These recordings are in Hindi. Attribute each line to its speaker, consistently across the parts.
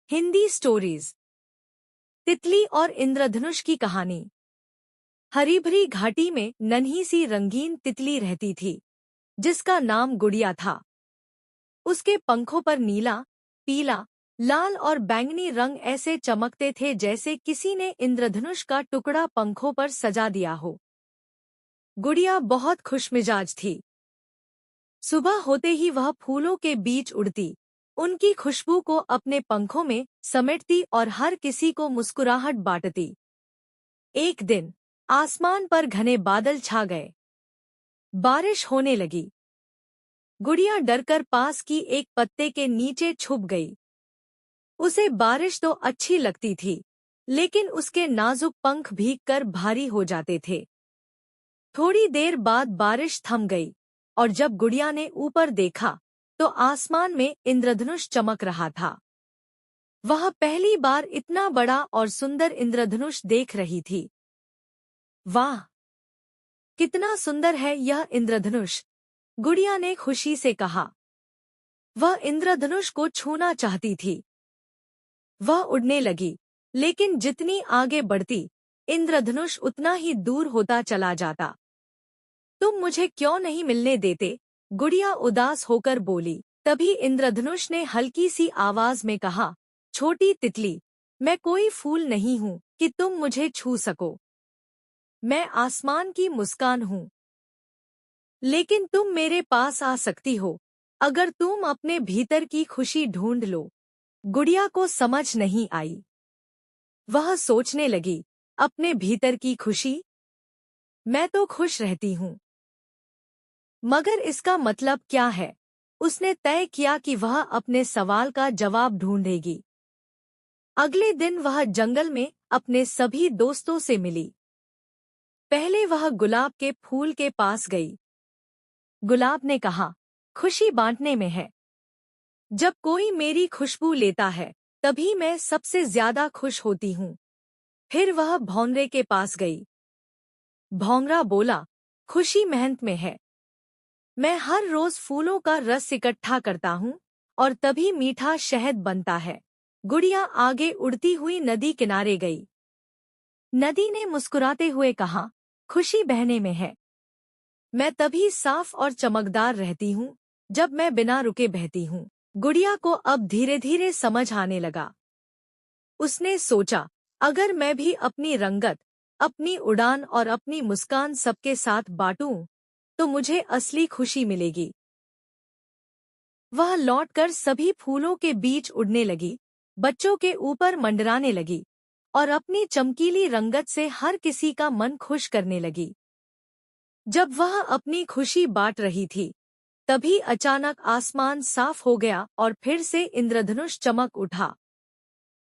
Speaker 1: हिंदी स्टोरीज। तितली और इंद्रधनुष की कहानी। हरी भरी घाटी में नन्ही सी रंगीन तितली रहती थी, जिसका नाम गुड़िया था। उसके पंखों पर नीला, पीला, लाल और बैंगनी रंग ऐसे चमकते थे जैसे किसी ने इंद्रधनुष का टुकड़ा पंखों पर सजा दिया हो। गुड़िया बहुत खुशमिजाज थी। सुबह होते ही वह फूलों के बीच उड़ती, उनकी खुशबू को अपने पंखों में समेटती और हर किसी को मुस्कुराहट बांटती। एक दिन आसमान पर घने बादल छा गए। बारिश होने लगी। गुड़िया डरकर पास की एक पत्ते के नीचे छुप गई। उसे बारिश तो अच्छी लगती थी, लेकिन उसके नाजुक पंख भीगकर भारी हो जाते थे। थोड़ी देर बाद बारिश थम गई और जब गुड़िया ने ऊपर देखा तो आसमान में इंद्रधनुष चमक रहा था। वह पहली बार इतना बड़ा और सुंदर इंद्रधनुष देख रही थी। वाह, कितना सुंदर है यह इंद्रधनुष, गुड़िया ने खुशी से कहा। वह इंद्रधनुष को छूना चाहती थी। वह उड़ने लगी, लेकिन जितनी आगे बढ़ती, इंद्रधनुष उतना ही दूर होता चला जाता। तुम मुझे क्यों नहीं मिलने देते? गुड़िया उदास होकर बोली। तभी इंद्रधनुष ने हल्की सी आवाज में कहा, छोटी तितली, मैं कोई फूल नहीं हूँ कि तुम मुझे छू सको। मैं आसमान की मुस्कान हूँ। लेकिन तुम मेरे पास आ सकती हो अगर तुम अपने भीतर की खुशी ढूंढ लो। गुड़िया को समझ नहीं आई। वह सोचने लगी, अपने भीतर की खुशी? मैं तो खुश रहती हूँ, मगर इसका मतलब क्या है? उसने तय किया कि वह अपने सवाल का जवाब ढूंढेगी। अगले दिन वह जंगल में अपने सभी दोस्तों से मिली। पहले वह गुलाब के फूल के पास गई। गुलाब ने कहा, खुशी बांटने में है। जब कोई मेरी खुशबू लेता है, तभी मैं सबसे ज्यादा खुश होती हूँ। फिर वह भौंरे के पास गई। भौंरा बोला, खुशी मेहनत में है। मैं हर रोज फूलों का रस इकट्ठा करता हूँ और तभी मीठा शहद बनता है। गुड़िया आगे उड़ती हुई नदी किनारे गई। नदी ने मुस्कुराते हुए कहा, खुशी बहने में है। मैं तभी साफ और चमकदार रहती हूँ जब मैं बिना रुके बहती हूँ। गुड़िया को अब धीरे धीरे समझ आने लगा। उसने सोचा, अगर मैं भी अपनी रंगत, अपनी उड़ान और अपनी मुस्कान सबके साथ बांटूं, तो मुझे असली खुशी मिलेगी। वह लौटकर सभी फूलों के बीच उड़ने लगी, बच्चों के ऊपर मंडराने लगी और अपनी चमकीली रंगत से हर किसी का मन खुश करने लगी। जब वह अपनी खुशी बांट रही थी, तभी अचानक आसमान साफ हो गया और फिर से इंद्रधनुष चमक उठा।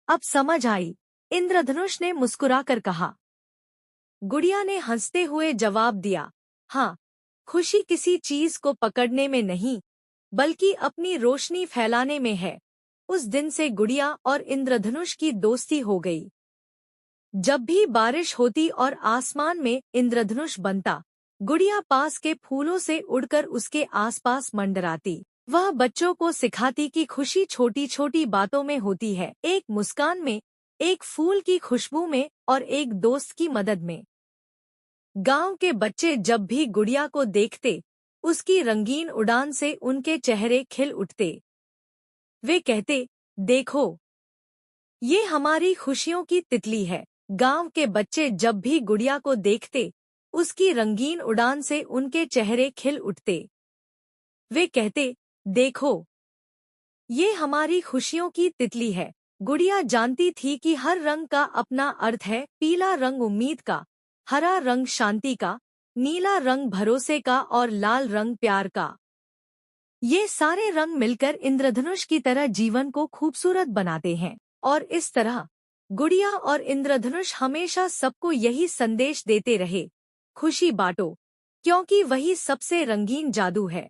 Speaker 1: अब समझ आई, इंद्रधनुष ने मुस्कुराकर कहा। गुड़िया ने हंसते हुए जवाब दिया, हाँ, खुशी किसी चीज को पकड़ने में नहीं, बल्कि अपनी रोशनी फैलाने में है। उस दिन से गुड़िया और इंद्रधनुष की दोस्ती हो गई। जब भी बारिश होती और आसमान में इंद्रधनुष बनता, गुड़िया पास के फूलों से उड़कर उसके आसपास मंडराती। वह बच्चों को सिखाती कि खुशी छोटी छोटी बातों में होती है, एक मुस्कान में, एक फूल की खुशबू में और एक दोस्त की मदद में। गांव के बच्चे जब भी गुड़िया को देखते, उसकी रंगीन उड़ान से उनके चेहरे खिल उठते। वे कहते, देखो, ये हमारी खुशियों की तितली है। गांव के बच्चे जब भी गुड़िया को देखते, उसकी रंगीन उड़ान से उनके चेहरे खिल उठते। वे कहते, देखो, ये हमारी खुशियों की तितली है। गुड़िया जानती थी कि हर रंग का अपना अर्थ है। पीला रंग उम्मीद का, हरा रंग शांति का, नीला रंग भरोसे का और लाल रंग प्यार का। ये सारे रंग मिलकर इंद्रधनुष की तरह जीवन को खूबसूरत बनाते हैं। और इस तरह गुड़िया और इंद्रधनुष हमेशा सबको यही संदेश देते रहे, खुशी बांटो, क्योंकि वही सबसे रंगीन जादू है।